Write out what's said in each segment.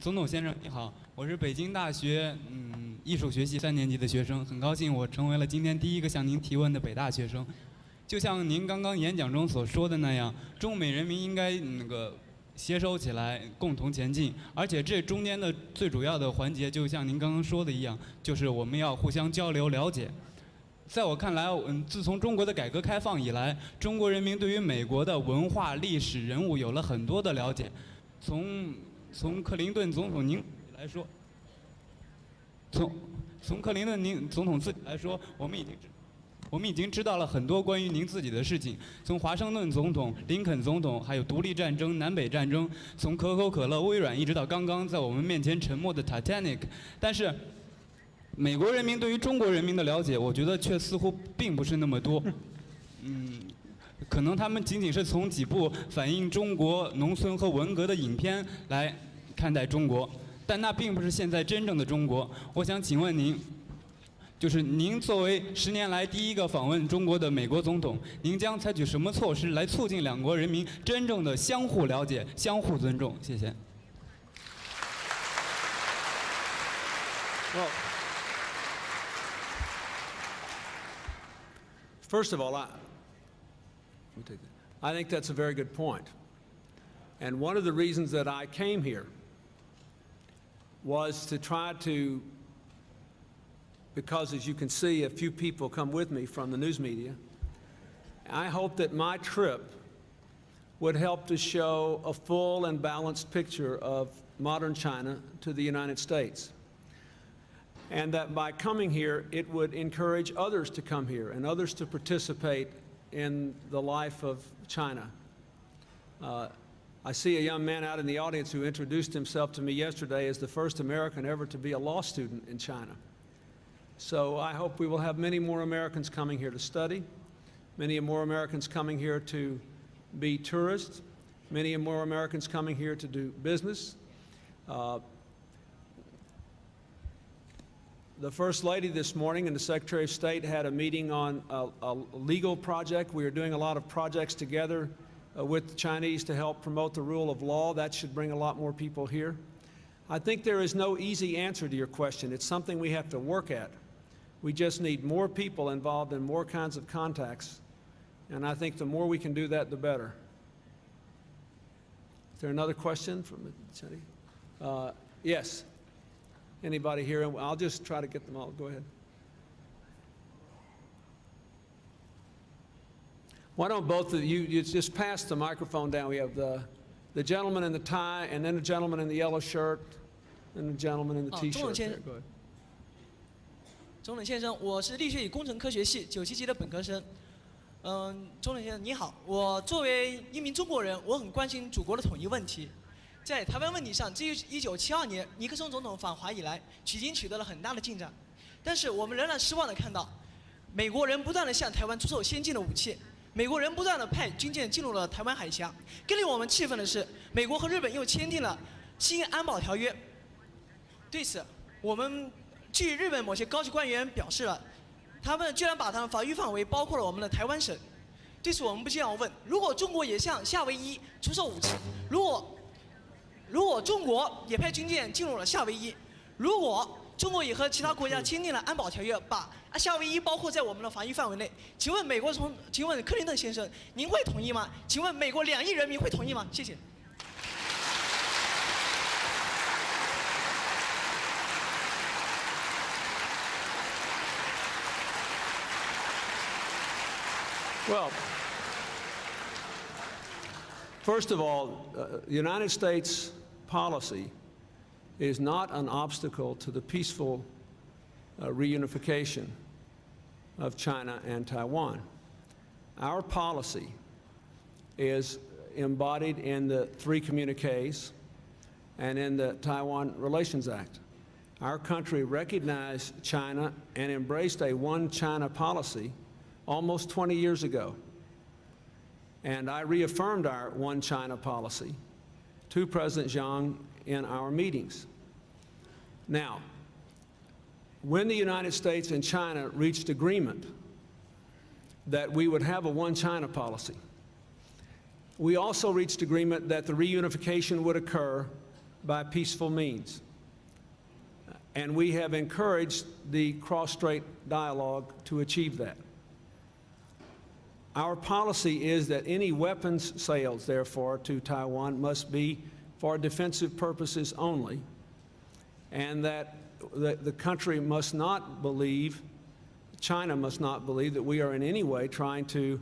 总统先生你好，我是北京大学艺术学系3年级的学生，很高兴我成为了今天第一个向您提问的北大学生。就像您刚刚演讲中所说的那样，中美人民应该携手起来，共同前进。而且这中间的最主要的环节，就像您刚刚说的一样，就是我们要互相交流了解。在我看来，自从中国的改革开放以来，中国人民对于美国的文化、历史、人物有了很多的了解。从克林顿总统您来说，从克林顿总统自己来说，我们已经知道了很多关于您自己的事情。从华盛顿总统、林肯总统，还有独立战争、南北战争，从可口可乐、微软，一直到刚刚在我们面前沉没的 Titanic。但是，美国人民对于中国人民的了解，我觉得却似乎并不是那么多。可能他们仅仅是从几部反映中国农村和文革的影片来看待中国，但那并不是现在真正的中国。我想请问您，就是您作为10年来第一个访问中国的美国总统，您将采取什么措施来促进两国人民真正的相互了解、相互尊重？谢谢。Well, first of all, I think that's a very good point. And one of the reasons that I came here was to try to, because as you can see, a few people come with me from the news media. I hope that my trip would help to show a full and balanced picture of modern China to the United States. And that by coming here, it would encourage others to come here and others to participate in the life of China. I see a young man out in the audience who introduced himself to me yesterday as the first American ever to be a law student in China. So I hope we will have many more Americans coming here to study, many more Americans coming here to be tourists, many more Americans coming here to do business. The First Lady this morning and the Secretary of State had a meeting on a legal project. We are doing a lot of projects together with the Chinese to help promote the rule of law. That should bring a lot more people here. I think there is no easy answer to your question. It's something we have to work at. We just need more people involved in more kinds of contacts. And I think the more we can do that, the better. Is there another question from the Chinese? Yes. Anybody here? I'll just try to get them all. Go ahead. Why don't both of you just pass the microphone down? We have the gentleman in the tie, and then the gentleman in the yellow shirt, and the gentleman in the T-shirt. There, go ahead. 中等先生，我是力学与工程科学系97级的本科生。中等先生你好，我作为一名中国人，我很关心祖国的统一问题。在台湾问题上，自1972年尼克松总统访华以来，已经取得了很大的进展。但是我们仍然失望地看到，美国人不断地向台湾出售先进的武器，美国人不断地派军舰进入了台湾海峡。更令我们气愤的是，美国和日本又签订了新安保条约。对此，据日本某些高级官员表示了，他们居然把他们法律范围包括了我们的台湾省。对此，我们不禁要问：如果中国也向夏威夷出售武器，如果中国也派军舰进入了夏威夷，如果中国也和其他国家签订了安保条约，把夏威夷包括在我们的法律范围内，请问克林顿先生，您会同意吗？请问美国2亿人民会同意吗？谢谢。Well, first of all, the United States policy is not an obstacle to the peaceful reunification of China and Taiwan. Our policy is embodied in the 3 communiques and in the Taiwan Relations Act. Our country recognized China and embraced a one China policy almost 20 years ago. And I reaffirmed our one China policy to President Xi in our meetings. Now, when the United States and China reached agreement that we would have a one China policy, we also reached agreement that the reunification would occur by peaceful means. And we have encouraged the cross-strait dialogue to achieve that. Our policy is that any weapons sales, therefore, to Taiwan must be for defensive purposes only, and that the country must not believe, China must not believe, that we are in any way trying to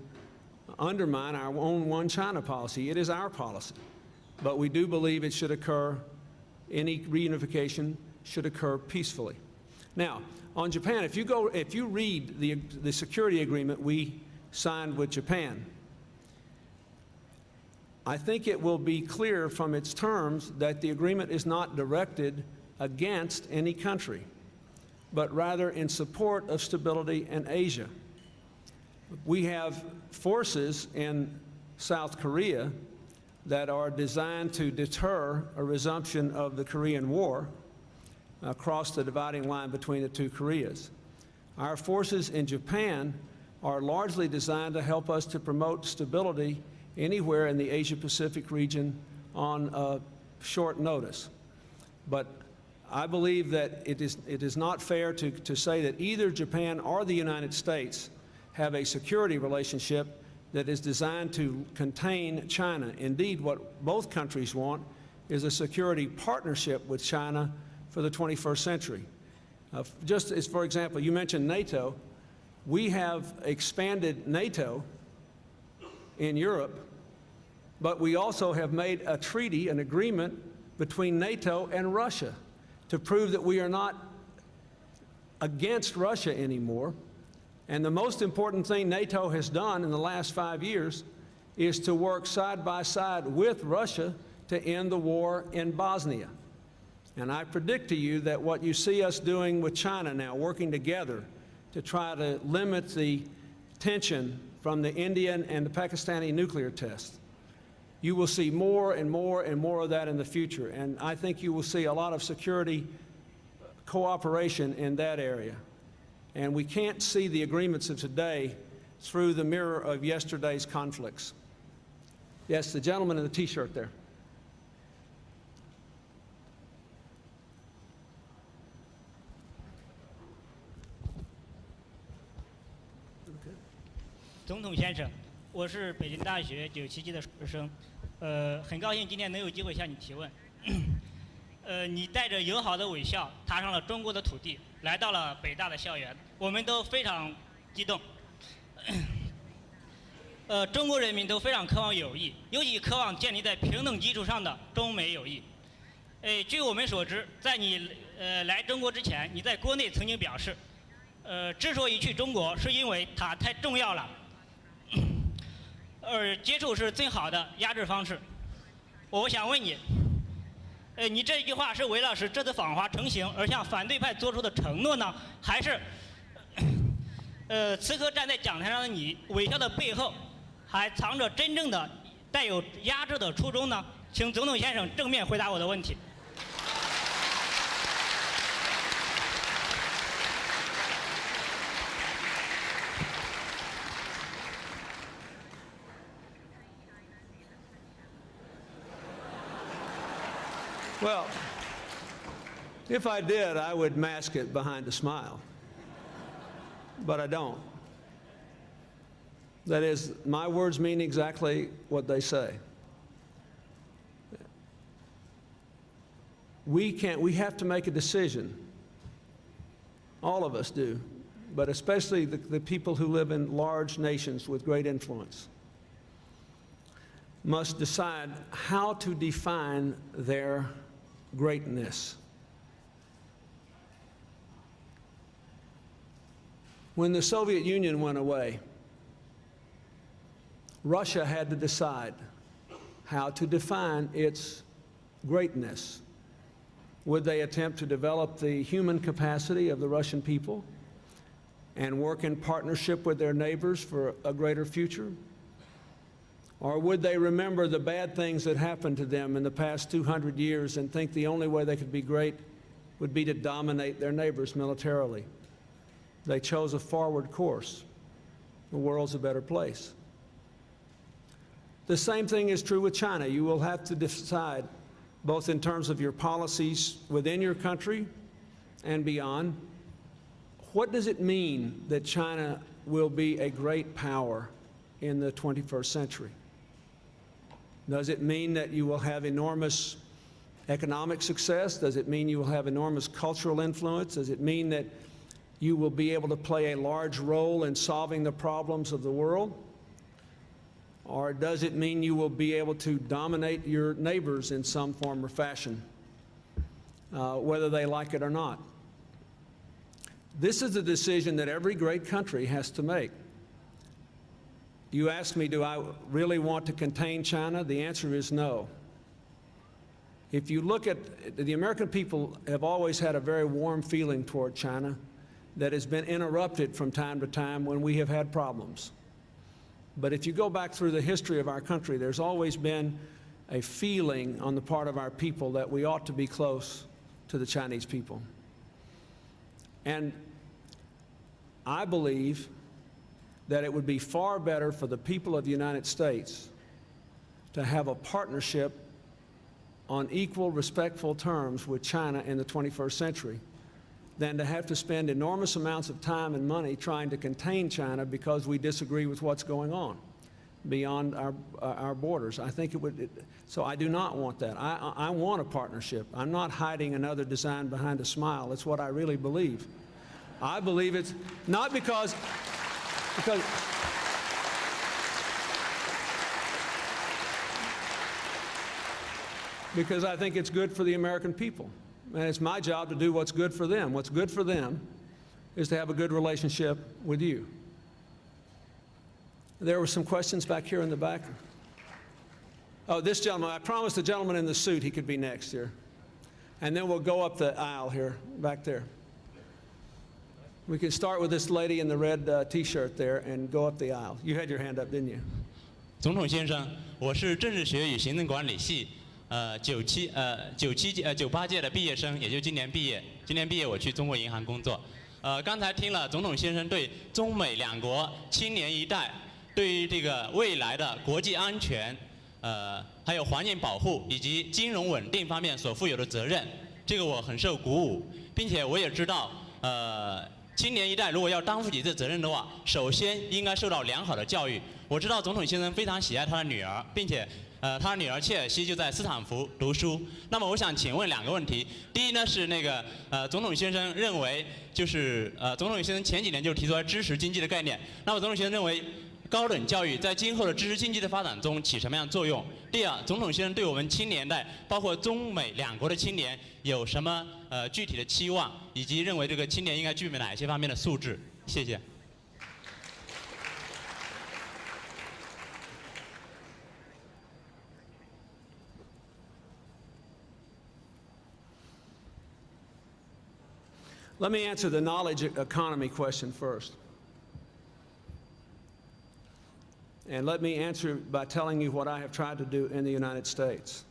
undermine our own one China policy. It is our policy. But we do believe it should occur, any reunification should occur peacefully. Now, on Japan, if you read the security agreement we signed with Japan, I think it will be clear from its terms that the agreement is not directed against any country, but rather in support of stability in Asia. We have forces in South Korea that are designed to deter a resumption of the Korean War across the dividing line between the two Koreas. Our forces in Japan are largely designed to help us to promote stability anywhere in the Asia-Pacific region on short notice. But I believe that it is not fair to say that either Japan or the United States have a security relationship that is designed to contain China. Indeed, what both countries want is a security partnership with China for the 21st century. Just as, for example, you mentioned NATO. We have expanded NATO in Europe, but we also have made a treaty, an agreement between NATO and Russia to prove that we are not against Russia anymore. And the most important thing NATO has done in the last 5 years is to work side by side with Russia to end the war in Bosnia. And I predict to you that what you see us doing with China now, working together to try to limit the tension from the Indian and the Pakistani nuclear tests, you will see more and more and more of that in the future. And I think you will see a lot of security cooperation in that area. And we can't see the agreements of today through the mirror of yesterday's conflicts. Yes, the gentleman in the T-shirt there. Okay. 总统先生，我是北京大学97级的硕士生，很高兴今天能有机会向你提问。你带着友好的微笑踏上了中国的土地，来到了北大的校园，我们都非常激动。中国人民都非常渴望友谊，尤其渴望建立在平等基础上的中美友谊。据我们所知，在你来中国之前，你在国内曾经表示，之所以去中国，是因为它太重要了，接触是最好的压制方式。我想问你。你这句话是为了使这次访华成行而向反对派做出的承诺呢，还是此刻站在讲台上的你微笑的背后，还藏着真正的带有压制的初衷呢？请总统先生正面回答我的问题。Well, if I did, I would mask it behind a smile. But I don't. That is, my words mean exactly what they say. We have to make a decision. All of us do, but especially the people who live in large nations with great influence must decide how to define their greatness. When the Soviet Union went away, Russia had to decide how to define its greatness. Would they attempt to develop the human capacity of the Russian people and work in partnership with their neighbors for a greater future? Or would they remember the bad things that happened to them in the past 200 years and think the only way they could be great would be to dominate their neighbors militarily? They chose a forward course. The world's a better place. The same thing is true with China. You will have to decide both in terms of your policies within your country and beyond. What does it mean that China will be a great power in the 21st century? Does it mean that you will have enormous economic success? Does it mean you will have enormous cultural influence? Does it mean that you will be able to play a large role in solving the problems of the world? Or does it mean you will be able to dominate your neighbors in some form or fashion, whether they like it or not? This is a decision that every great country has to make. You ask me, do I really want to contain China? The answer is no. If you look at the American people have always had a very warm feeling toward China that has been interrupted from time to time when we have had problems. But if you go back through the history of our country, there's always been a feeling on the part of our people that we ought to be close to the Chinese people. And I believe that it would be far better for the people of the United States to have a partnership on equal, respectful terms with China in the 21st century than to have to spend enormous amounts of time and money trying to contain China because we disagree with what's going on beyond our borders. I think it would, so I do not want that. I want a partnership. I'm not hiding another design behind a smile. It's what I really believe. I believe it's not because I think it's good for the American people. And it's my job to do what's good for them. What's good for them is to have a good relationship with you. There were some questions back here in the back. Oh, this gentleman, I promised the gentleman in the suit he could be next here. And then we'll go up the aisle here, back there. We can start with this lady in the red T-shirt there and go up the aisle. You had your hand up, didn't you? 总统先生，我是政治学与行政管理系98届的毕业生，也就今年毕业。今年毕业我去中国银行工作。刚才听了总统先生对中美两国青年一代对于这个未来的国际安全，还有环境保护以及金融稳定方面所负有的责任，这个我很受鼓舞，并且我也知道，青年一代如果要担负起这责任的话，首先应该受到良好的教育。我知道总统先生非常喜爱他的女儿，并且他的女儿切尔西就在斯坦福读书。那么我想请问两个问题。第一呢是那个总统先生认为就是总统先生前几年就提出来知识经济的概念。那么总统先生认为高等教育在今后的知识经济的发展中起什么样的作用？第二，总统先生对我们青年代，包括中美两国的青年有什么具体的期望，以及认为这个青年应该具备哪些方面的素质？谢谢。Let me answer the knowledge economy question first. And let me answer by telling you what I have tried to do in the United States.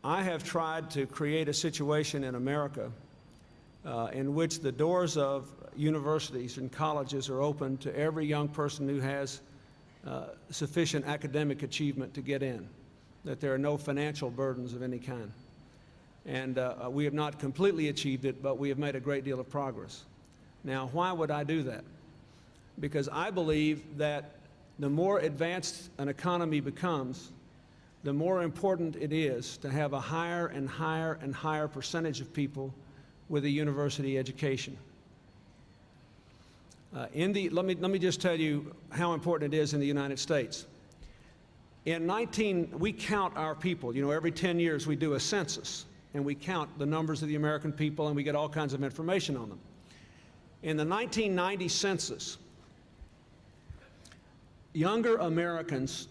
I have tried to create a situation in America in which the doors of universities and colleges are open to every young person who has sufficient academic achievement to get in, that there are no financial burdens of any kind. And we have not completely achieved it, but we have made a great deal of progress. Now, why would I do that? Because I believe that the more advanced an economy becomes, the more important it is to have a higher and higher and higher percentage of people with a university education. Let me just tell you how important it is in the United States. We count our people. You know, every 10 years we do a census, and we count the numbers of the American people, and we get all kinds of information on them. In the 1990 census, younger Americans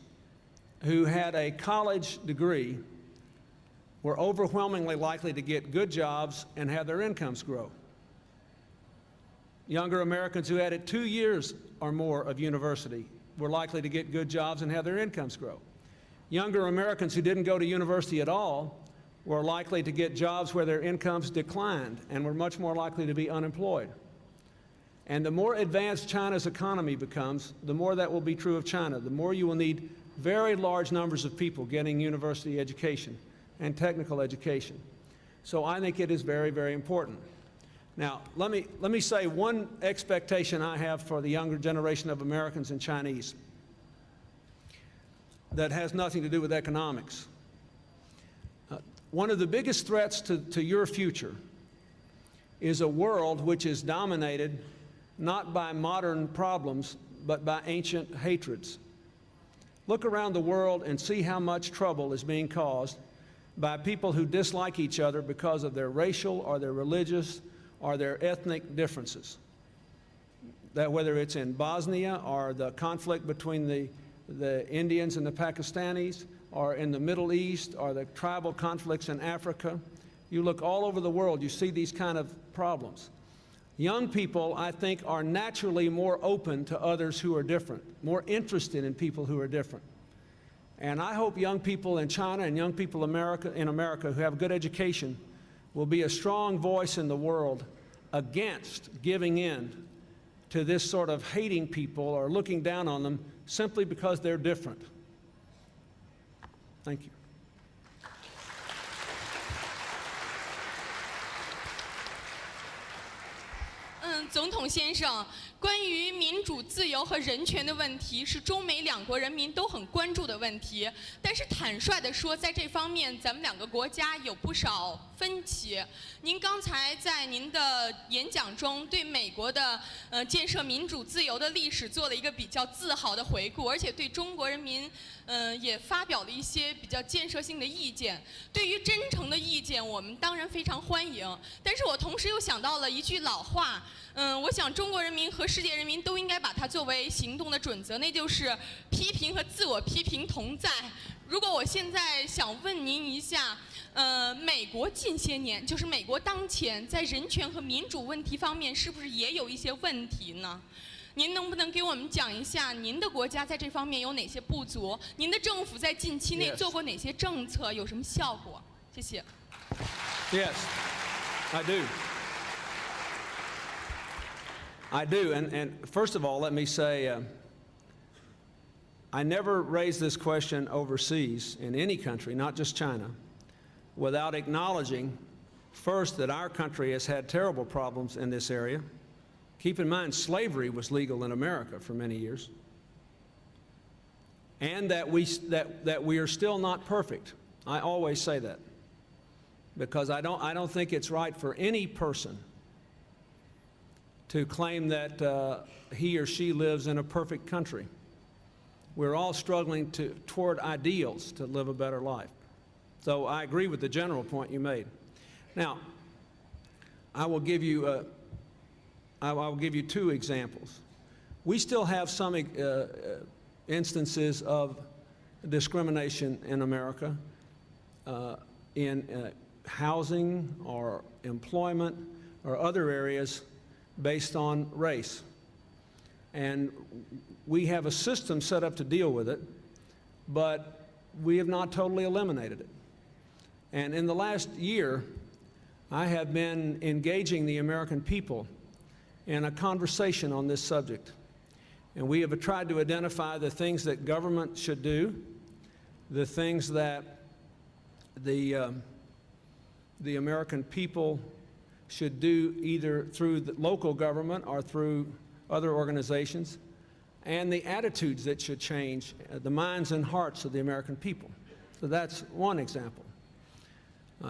who had a college degree were overwhelmingly likely to get good jobs and have their incomes grow. Younger Americans who had 2 years or more of university were likely to get good jobs and have their incomes grow. Younger Americans who didn't go to university at all were likely to get jobs where their incomes declined and were much more likely to be unemployed. And the more advanced China's economy becomes, the more that will be true of China. The more you will need very large numbers of people getting university education and technical education. So I think it is very, very important. Now, let me say one expectation I have for the younger generation of Americans and Chinese that has nothing to do with economics. One of the biggest threats to your future is a world which is dominated not by modern problems, but by ancient hatreds. Look around the world and see how much trouble is being caused by people who dislike each other because of their racial or their religious or their ethnic differences. That whether it's in Bosnia or the conflict between the Indians and the Pakistanis, or in the Middle East, or the tribal conflicts in Africa, you look all over the world, you see these kind of problems. Young people, I think, are naturally more open to others who are different, more interested in people who are different. And I hope young people in China and young people in America who have good education will be a strong voice in the world against giving in to this sort of hating people or looking down on them simply because they're different. Thank you. 总统先生，关于民主、自由和人权的问题是中美两国人民都很关注的问题。但是坦率地说，在这方面，咱们两个国家有不少分歧。您刚才在您的演讲中对美国的建设民主自由的历史做了一个比较自豪的回顾，而且对中国人民也发表了一些比较建设性的意见。对于真诚的意见，我们当然非常欢迎。但是我同时又想到了一句老话。我想中国人民和世界人民都应该把它作为行动的准则，那就是批评和自我批评同在。如果我现在想问您一下，美国近些年，就是美国当前在人权和民主问题方面，是不是也有一些问题呢？您能不能给我们讲一下您的国家在这方面有哪些不足？您的政府在近期内做过哪些政策，有什么效果？谢谢。Yes, I do. I do, and first of all, let me say, I never raised this question overseas in any country, not just China, without acknowledging first that our country has had terrible problems in this area. Keep in mind, slavery was legal in America for many years, and that we are still not perfect. I always say that because I don't think it's right for any person to claim that he or she lives in a perfect country. We're all struggling toward ideals to live a better life. So I agree with the general point you made. Now, I will give you two examples. We still have some instances of discrimination in America in housing or employment or other areas based on race. And we have a system set up to deal with it, but we have not totally eliminated it. And in the last year, I have been engaging the American people in a conversation on this subject. And we have tried to identify the things that government should do, the things that the American people should do either through the local government or through other organizations, and the attitudes that should change, the minds and hearts of the American people. So that's one example.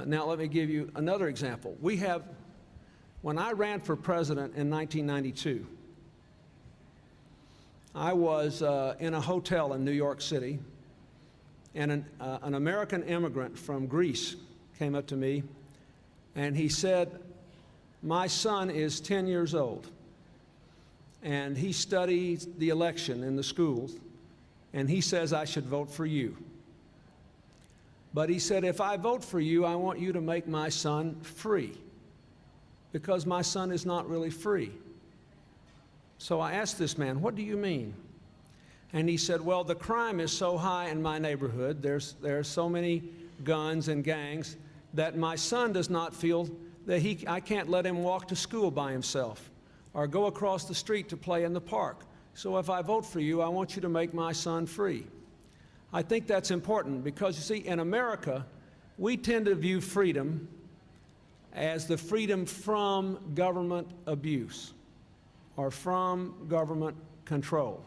Now let me give you another example. When I ran for president in 1992, I was in a hotel in New York City, and an American immigrant from Greece came up to me, and he said, "My son is 10 years old, and he studies the election in the schools, and he says I should vote for you. But he said, if I vote for you, I want you to make my son free, because my son is not really free." So I asked this man, "What do you mean?" And he said, "Well, the crime is so high in my neighborhood, there's so many guns and gangs, that my son does not feel that I can't let him walk to school by himself or go across the street to play in the park. So if I vote for you, I want you to make my son free." I think that's important because, you see, in America, we tend to view freedom as the freedom from government abuse or from government control.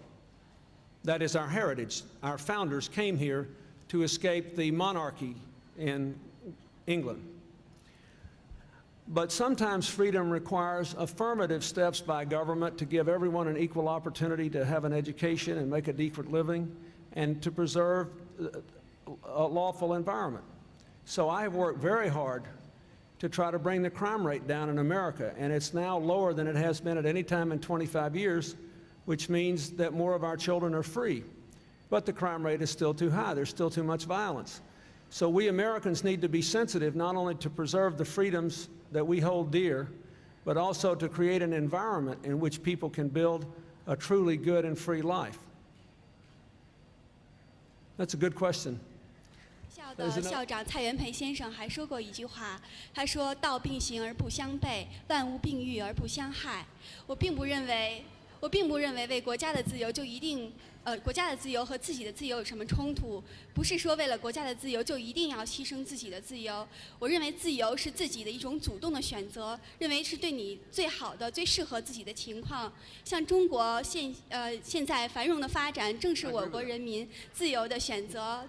That is our heritage. Our founders came here to escape the monarchy in England. But sometimes freedom requires affirmative steps by government to give everyone an equal opportunity to have an education and make a decent living and to preserve a lawful environment. So I have worked very hard to try to bring the crime rate down in America, and it's now lower than it has been at any time in 25 years, which means that more of our children are free. But the crime rate is still too high. There's still too much violence. So we Americans need to be sensitive not only to preserve the freedoms that we hold dear, but also to create an environment in which people can build a truly good and free life. That's a good question. 校的校长蔡元培先生还说过一句话，他说：“道并行而不相悖，万物并育而不相害。”我并不认为为国家的自由就一定，国家的自由和自己的自由有什么冲突？不是说为了国家的自由就一定要牺牲自己的自由。我认为自由是自己的一种主动的选择，认为是对你最好的、最适合自己的情况。像中国现在繁荣的发展，正是我国人民自由的选择，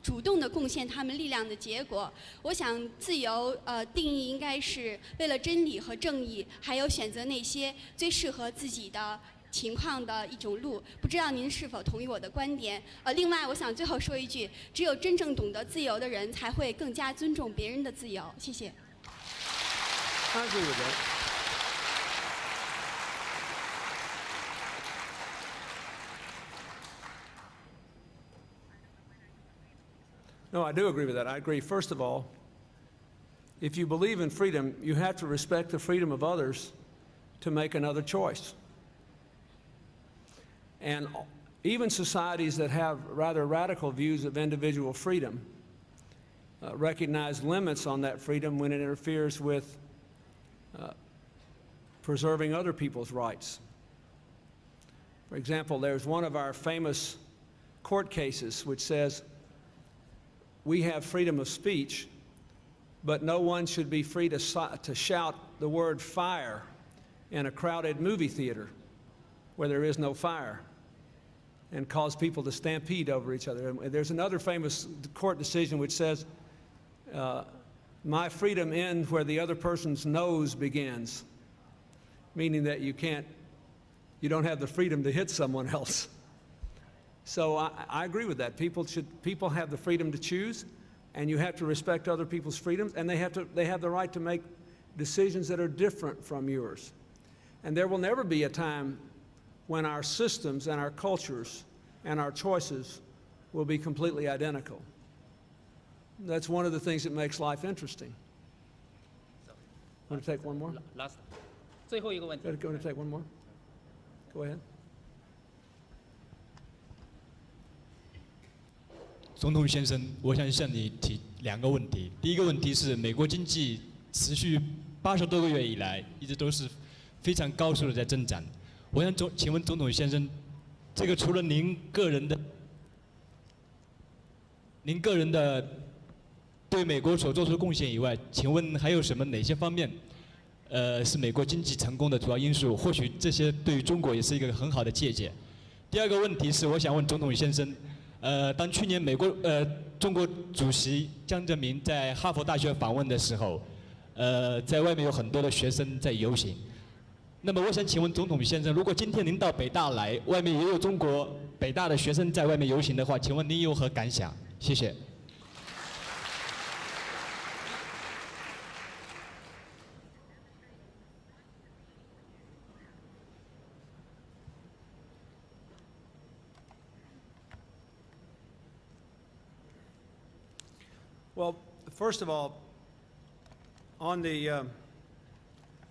主动的贡献他们力量的结果。我想，自由定义应该是为了真理和正义，还有选择那些最适合自己的情况的一种路。不知道您是否同意我的观点？另外，我想最后说一句：只有真正懂得自由的人，才会更加尊重别人的自由。谢谢。I agree with that. No, I do agree with that. I agree, first of all, if you believe in freedom, you have to respect the freedom of others to make another choice. And even societies that have rather radical views of individual freedom recognize limits on that freedom when it interferes with preserving other people's rights. For example, there's one of our famous court cases which says, we have freedom of speech, but no one should be free to shout the word fire in a crowded movie theater where there is no fire and cause people to stampede over each other. And there's another famous court decision which says, my freedom ends where the other person's nose begins, meaning that you don't have the freedom to hit someone else. So I agree with that. People have the freedom to choose, and you have to respect other people's freedoms, and they have the right to make decisions that are different from yours. And there will never be a time when our systems and our cultures and our choices will be completely identical. That's one of the things that makes life interesting. Want to take one more? Last. 最后一个问题。Want to take one more? Go ahead. 总统先生，我想向你提2个问题。第一个问题是，美国经济持续80多个月以来，一直都是非常高速的在增长。我想请问总统先生，这个除了您个人的对美国所做出的贡献以外，请问还有哪些方面，是美国经济成功的主要因素？或许这些对于中国也是一个很好的借鉴。第2个问题是，我想问总统先生。当去年中国主席江泽民在哈佛大学访问的时候，在外面有很多的学生在游行。那么我想请问总统先生，如果今天您到北大来，外面也有中国北大的学生在外面游行的话，请问您有何感想？谢谢。Well, first of all, on the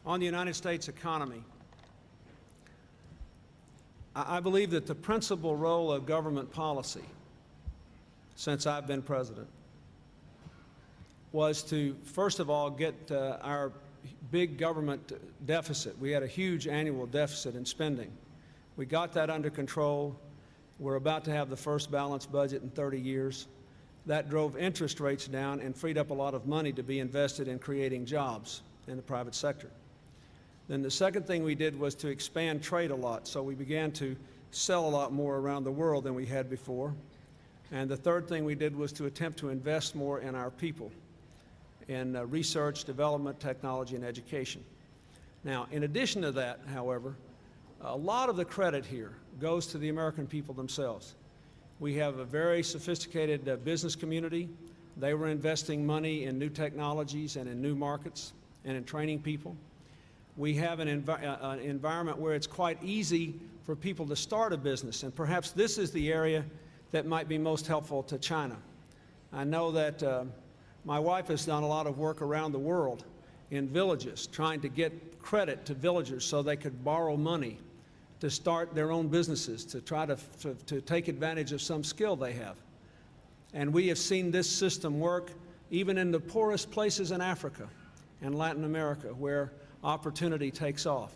United States economy, I believe that the principal role of government policy since I've been president was to, first of all, get our big government deficit. We had a huge annual deficit in spending. We got that under control, We're about to have the first balanced budget in 30 years. That drove interest rates down and freed up a lot of money to be invested in creating jobs in the private sector. Then the second thing we did was to expand trade a lot. So we began to sell a lot more around the world than we had before. And the third thing we did was to attempt to invest more in our people, in research, development, technology, and education. Now, in addition to that, however, a lot of the credit here goes to the American people themselves. We have a very sophisticated business community. They were investing money in new technologies and in new markets and in training people. We have an environment where it's quite easy for people to start a business, and perhaps this is the area that might be most helpful to China. I know that my wife has done a lot of work around the world in villages, trying to get credit to villagers so they could borrow money to start their own businesses, to try to take advantage of some skill they have. And we have seen this system work even in the poorest places in Africa and Latin America, where opportunity takes off.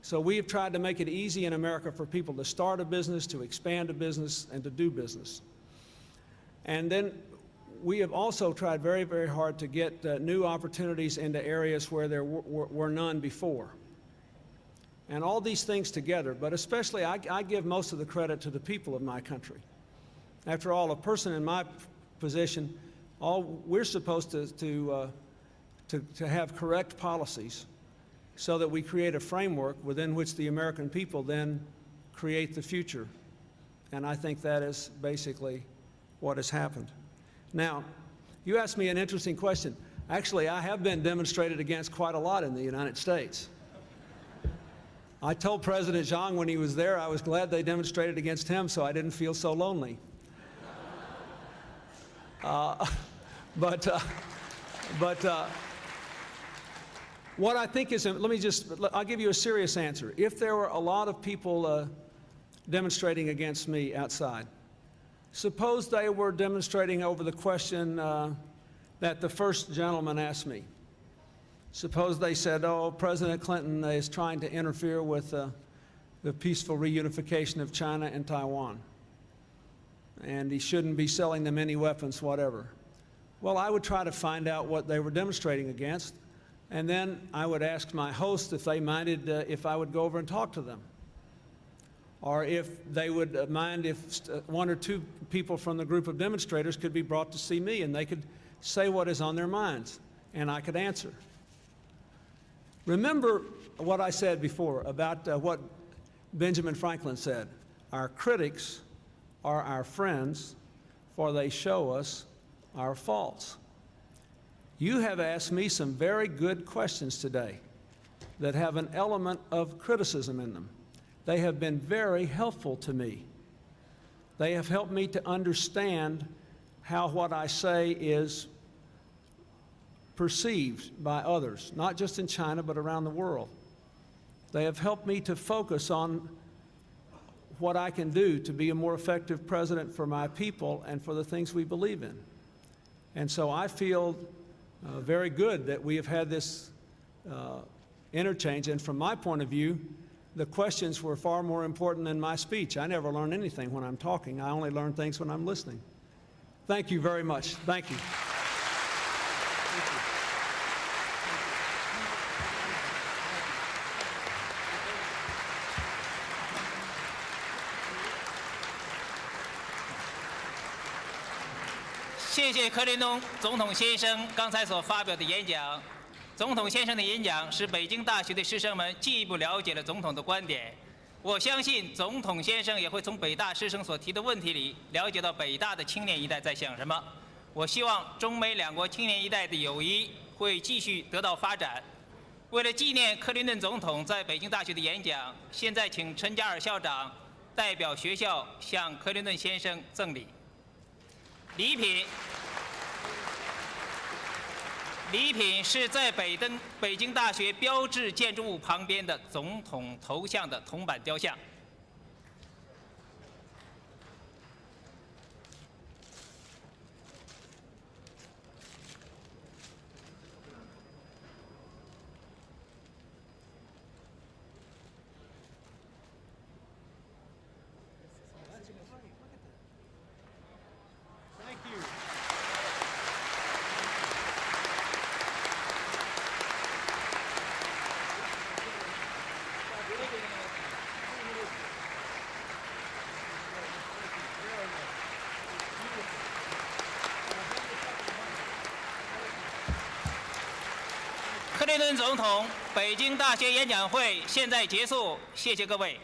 So we have tried to make it easy in America for people to start a business, to expand a business, and to do business. And then we have also tried very, very hard to get new opportunities into areas where there were none before. And all these things together, but especially I give most of the credit to the people of my country. After all, a person in my position, we're supposed to have correct policies so that we create a framework within which the American people then create the future. And I think that is basically what has happened. Now, you asked me an interesting question. Actually, I have been demonstrated against quite a lot in the United States. I told President Zhang when he was there I was glad they demonstrated against him so I didn't feel so lonely. What I think is, I'll give you a serious answer. If there were a lot of people demonstrating against me outside, suppose they were demonstrating over the question that the first gentleman asked me. Suppose they said, oh, President Clinton is trying to interfere with the peaceful reunification of China and Taiwan, and he shouldn't be selling them any weapons, whatever. Well, I would try to find out what they were demonstrating against, and then I would ask my host if they minded if I would go over and talk to them, or if they would mind if one or two people from the group of demonstrators could be brought to see me and they could say what is on their minds, and I could answer. Remember what I said before about what Benjamin Franklin said. Our critics are our friends, for they show us our faults. You have asked me some very good questions today that have an element of criticism in them. They have been very helpful to me. They have helped me to understand how what I say is perceived by others, not just in China, but around the world. They have helped me to focus on what I can do to be a more effective president for my people and for the things we believe in. And so I feel very good that we have had this interchange. And from my point of view, the questions were far more important than my speech. I never learn anything when I'm talking. I only learn things when I'm listening. Thank you very much. Thank you. 谢谢克林顿总统先生刚才所发表的演讲。总统先生的演讲使北京大学的师生们进一步了解了总统的观点。我相信总统先生也会从北大师生所提的问题里了解到北大的青年一代在想什么。我希望中美两国青年一代的友谊会继续得到发展。为了纪念克林顿总统在北京大学的演讲，现在请陈加尔校长代表学校向克林顿先生赠礼。礼品是在北京大学标志建筑物旁边的总统头像的铜板雕像。克林顿总统北京大学演讲会现在结束，谢谢各位。